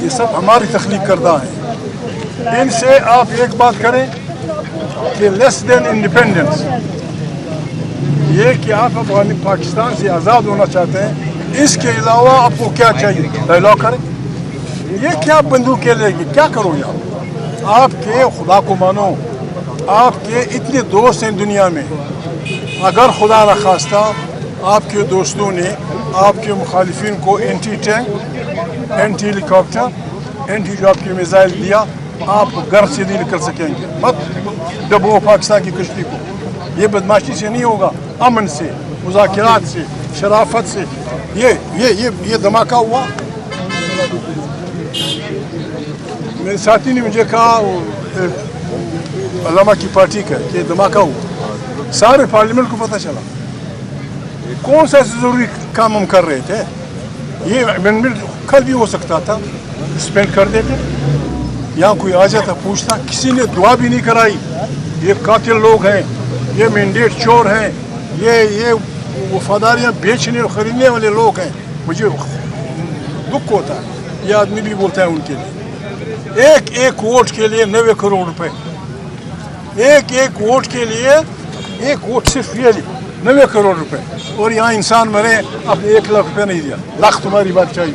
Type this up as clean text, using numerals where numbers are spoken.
یہ سب ہماری تخلیق کردہ ہیں. ان سے آپ ایک بات کریں کہ لیس دین انڈیپینڈنس، یہ کہ آپ پاکستان سے آزاد ہونا چاہتے ہیں، اس کے علاوہ آپ کو کیا چاہیے؟ ڈائلاگ کریں. یہ کیا بندوقیں لے گی، کیا کرو یار؟ آپ کے خدا کو مانو، آپ کے اتنے دوست ہیں دنیا میں، اگر خدا نخواستہ آپ کے دوستوں نے آپ کے مخالفین کو اینٹی ٹینک، اینٹی ہیلی کاپٹر، اینٹی جو آپ کی میزائل دیا، آپ گھر سے نہیں نکل سکیں گے. مت ڈبو پاکستان کی کشتی کو. یہ بدماشی سے نہیں ہوگا، امن سے، مذاکرات سے، شرافت سے. یہ دھماکہ ہوا. میرے ساتھی نے مجھے کہا علامہ کی پارٹی کا کہ دھماکہ ہوا، سارے پارلیمنٹ کو پتہ چلا. کون سا ضروری کام ہم کر رہے تھے؟ یہ امینڈمنٹ کل بھی ہو سکتا تھا، سسپینڈ کر دیتے. یہاں کوئی آ جاتا پوچھتا، کسی نے دعا بھی نہیں کرائی. یہ قاتل لوگ ہیں، یہ مینڈیٹ چور ہیں، یہ وفاداریاں بیچنے اور خریدنے والے لوگ ہیں. مجھے دکھ ہوتا ہے. یہ آدمی بھی بولتا ہے ان کے لیے ایک ووٹ کے لیے 90 کروڑ روپے، ایک ووٹ کے لیے، ایک ووٹ صرف یہ 90 کروڑ روپے. اور یہاں انسان مرے، آپ نے 1 لاکھ روپے نہیں دیا. لاکھ تمہاری بات چاہیے.